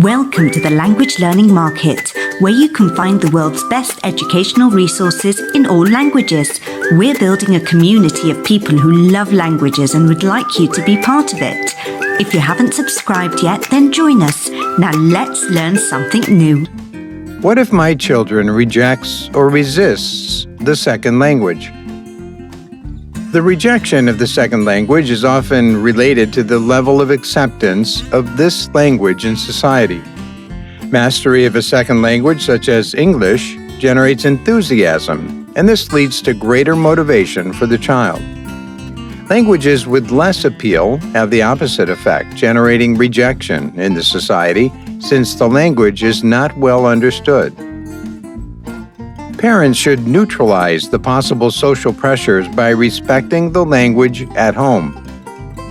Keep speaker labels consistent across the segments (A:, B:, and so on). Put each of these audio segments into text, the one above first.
A: Welcome to the Language Learning Market, where you can find the world's best educational resources in all languages. We're building a community of people who love languages and would like you to be part of it. If you haven't subscribed yet, then join us. Now let's learn something new.
B: What if my children rejects or resists the second language? The rejection of the second language is often related to the level of acceptance of this language in society. Mastery of a second language, such as English, generates enthusiasm, and this leads to greater motivation for the child. Languages with less appeal have the opposite effect, generating rejection in the society since the language is not well understood. Parents should neutralize the possible social pressures by respecting the language at home.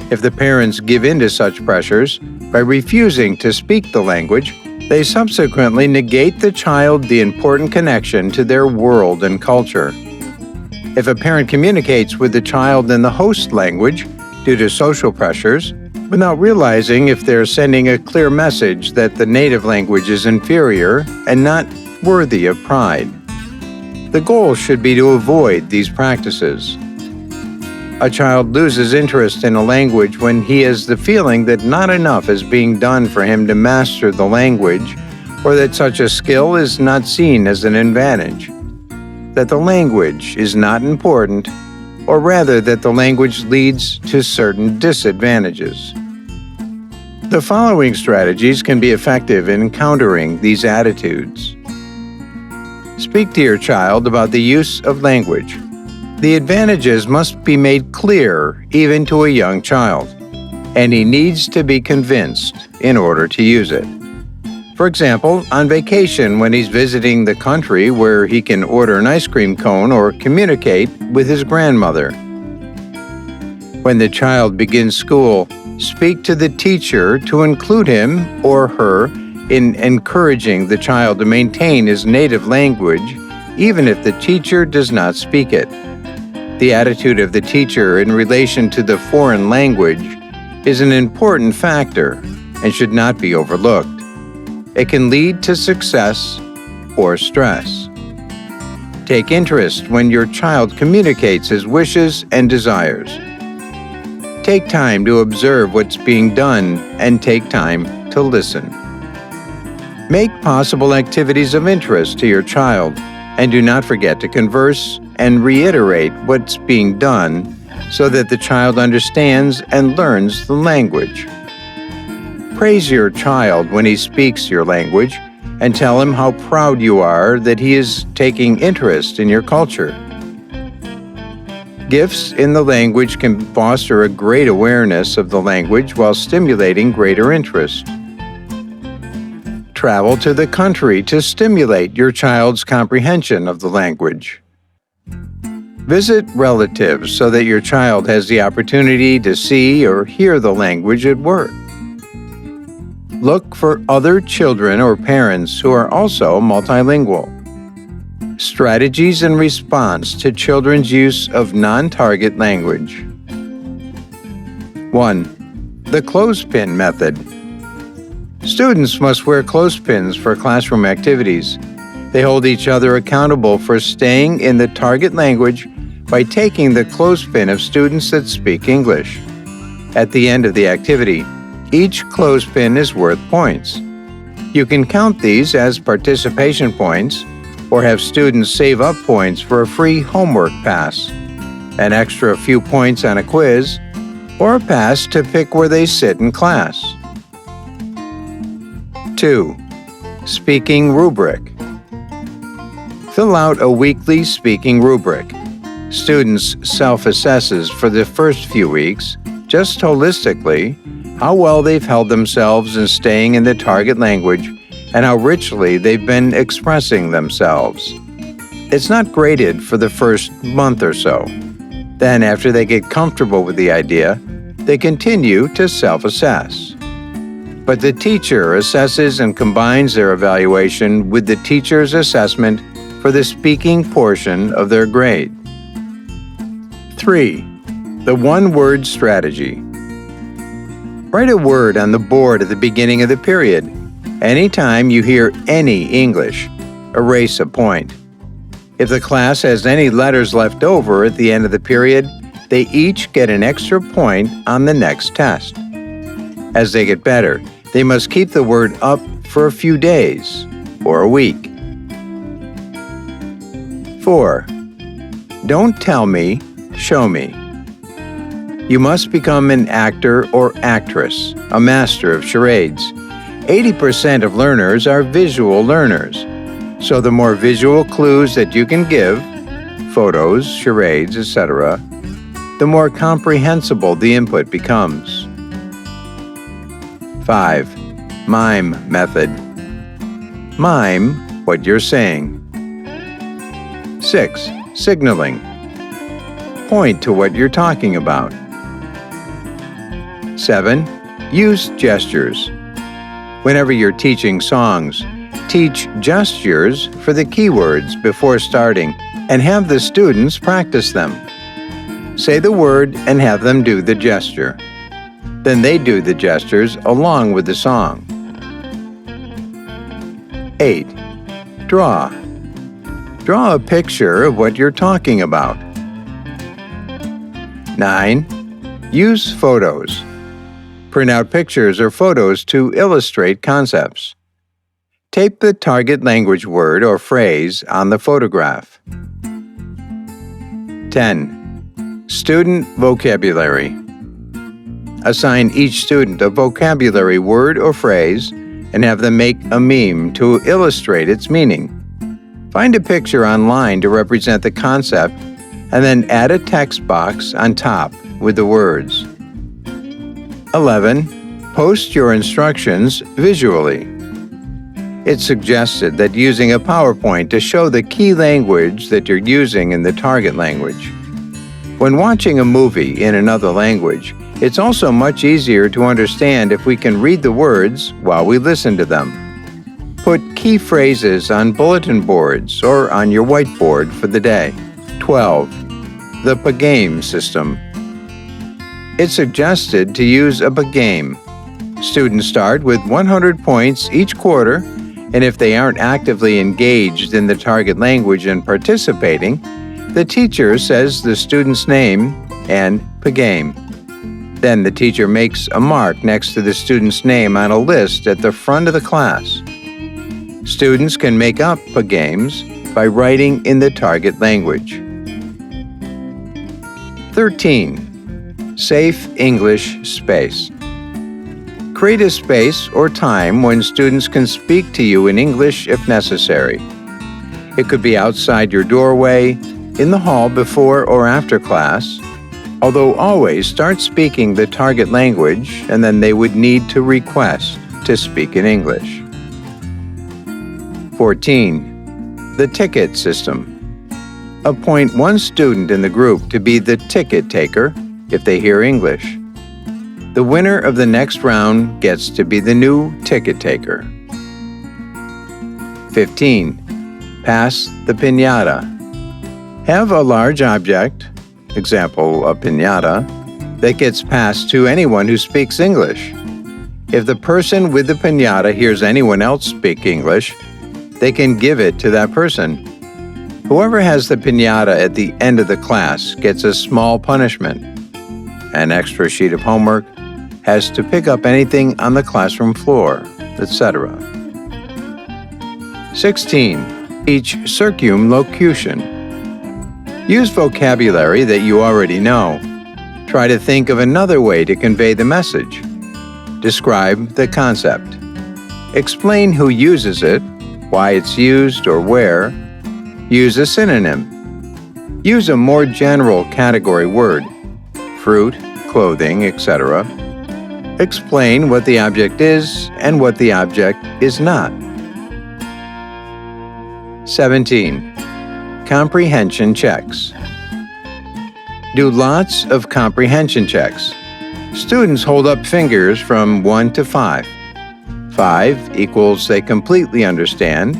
B: If the parents give in to such pressures by refusing to speak the language, they subsequently negate the child the important connection to their world and culture. If a parent communicates with the child in the host language due to social pressures, without realizing if they're sending a clear message that the native language is inferior and not worthy of pride. The goal should be to avoid these practices. A child loses interest in a language when he has the feeling that not enough is being done for him to master the language, or that such a skill is not seen as an advantage, that the language is not important, or rather that the language leads to certain disadvantages. The following strategies can be effective in countering these attitudes. Speak to your child about the use of language. The advantages must be made clear even to a young child, and he needs to be convinced in order to use it. For example, on vacation when he's visiting the country where he can order an ice cream cone or communicate with his grandmother. When the child begins school, speak to the teacher to include him or her in encouraging the child to maintain his native language, even if the teacher does not speak it. The attitude of the teacher in relation to the foreign language is an important factor and should not be overlooked. It can lead to success or stress. Take interest when your child communicates his wishes and desires. Take time to observe what's being done and take time to listen. Make possible activities of interest to your child, and do not forget to converse and reiterate what's being done so that the child understands and learns the language. Praise your child when he speaks your language, and tell him how proud you are that he is taking interest in your culture. Gifts in the language can foster a great awareness of the language while stimulating greater interest. Travel to the country to stimulate your child's comprehension of the language. Visit relatives so that your child has the opportunity to see or hear the language at work. Look for other children or parents who are also multilingual. Strategies in response to children's use of non-target language. 1. The clothespin method. Students must wear clothespins for classroom activities. They hold each other accountable for staying in the target language by taking the clothespin of students that speak English. At the end of the activity, each clothespin is worth points. You can count these as participation points or have students save up points for a free homework pass, an extra few points on a quiz, or a pass to pick where they sit in class. 2. Speaking rubric. Fill out a weekly speaking rubric. Students self-assesses for the first few weeks, just holistically, how well they've held themselves in staying in the target language and how richly they've been expressing themselves. It's not graded for the first month or so. Then, after they get comfortable with the idea, they continue to self-assess. But the teacher assesses and combines their evaluation with the teacher's assessment for the speaking portion of their grade. 3. The one-word strategy. Write a word on the board at the beginning of the period. Anytime you hear any English, erase a point. If the class has any letters left over at the end of the period, they each get an extra point on the next test. As they get better, they must keep the word up for a few days or a week. 4. Don't tell me, show me. You must become an actor or actress, a master of charades. 80% of learners are visual learners, so the more visual clues that you can give, photos, charades, etc., the more comprehensible the input becomes. 5. Mime method. Mime what you're saying. 6. Signaling. Point to what you're talking about. 7. Use gestures. Whenever you're teaching songs, teach gestures for the keywords before starting and have the students practice them. Say the word and have them do the gesture. Then they do the gestures along with the song. 8. Draw. Draw a picture of what you're talking about. 9. Use photos. Print out pictures or photos to illustrate concepts. Tape the target language word or phrase on the photograph. 10. Student vocabulary. Assign each student a vocabulary word or phrase and have them make a meme to illustrate its meaning. Find a picture online to represent the concept and then add a text box on top with the words. 11. Post your instructions visually. It's suggested that using a PowerPoint to show the key language that you're using in the target language. When watching a movie in another language, it's also much easier to understand if we can read the words while we listen to them. Put key phrases on bulletin boards or on your whiteboard for the day. 12. The PGame system. It's suggested to use a PGame. Students start with 100 points each quarter, and if they aren't actively engaged in the target language and participating, the teacher says the student's name and PGame. Then the teacher makes a mark next to the student's name on a list at the front of the class. Students can make up PGames by writing in the target language. 13. Safe English space. Create a space or time when students can speak to you in English if necessary. It could be outside your doorway, in the hall before or after class, although always start speaking the target language and then they would need to request to speak in English. 14. The ticket system. Appoint one student in the group to be the ticket taker if they hear English. The winner of the next round gets to be the new ticket taker. 15. Pass the piñata. Have a large object, example a piñata, that gets passed to anyone who speaks English. If the person with the piñata hears anyone else speak English, they can give it to that person. Whoever has the piñata at the end of the class gets a small punishment. An extra sheet of homework, has to pick up anything on the classroom floor, etc. 16. Teach circumlocution. Use vocabulary that you already know. Try to think of another way to convey the message. Describe the concept. Explain who uses it, why it's used or where. Use a synonym. Use a more general category word, fruit, clothing, etc. Explain what the object is and what the object is not. 17. Comprehension checks. Do lots of comprehension checks. Students hold up fingers from 1 to 5. 5 equals they completely understand.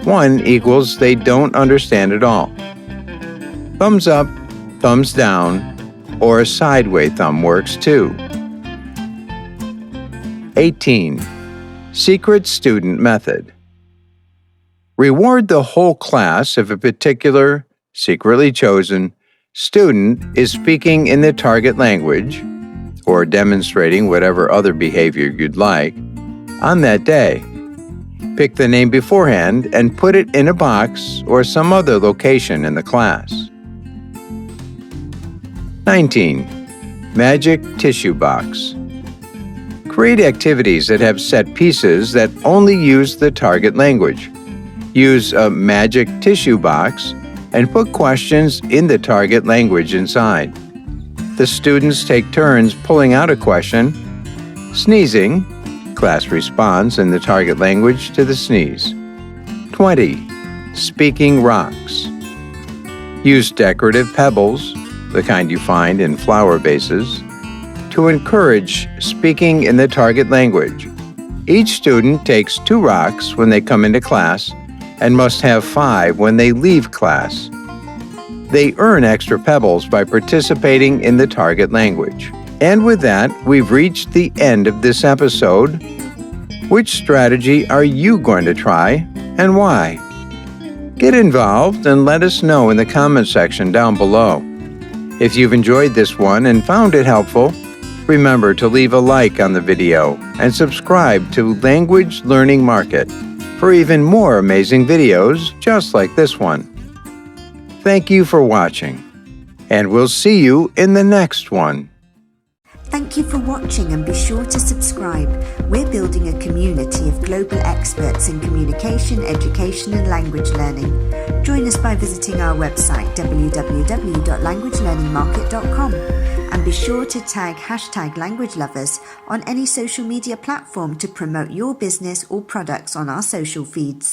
B: 1 equals they don't understand at all. Thumbs up, thumbs down, or a sideway thumb works too. 18. Secret Student Method. Reward the whole class if a particular, secretly chosen, student is speaking in the target language, or demonstrating whatever other behavior you'd like, on that day. Pick the name beforehand and put it in a box or some other location in the class. 19. Magic Tissue Box. Create activities that have set pieces that only use the target language. Use a magic tissue box and put questions in the target language inside. The students take turns pulling out a question. Sneezing. Class responds in the target language to the sneeze. 20. Speaking rocks. Use decorative pebbles, the kind you find in flower vases, to encourage speaking in the target language. Each student takes 2 rocks when they come into class and must have 5 when they leave class. They earn extra pebbles by participating in the target language. And with that, we've reached the end of this episode. Which strategy are you going to try and why? Get involved and let us know in the comment section down below. If you've enjoyed this one and found it helpful, remember to leave a like on the video and subscribe to Language Learning Market for even more amazing videos just like this one. Thank you for watching, and we'll see you in the next one.
A: Thank you for watching, and be sure to subscribe. We're building a community of global experts in communication, education and language learning. Join us by visiting our website www.languagelearningmarket.com and be sure to tag #LanguageLovers on any social media platform to promote your business or products on our social feeds.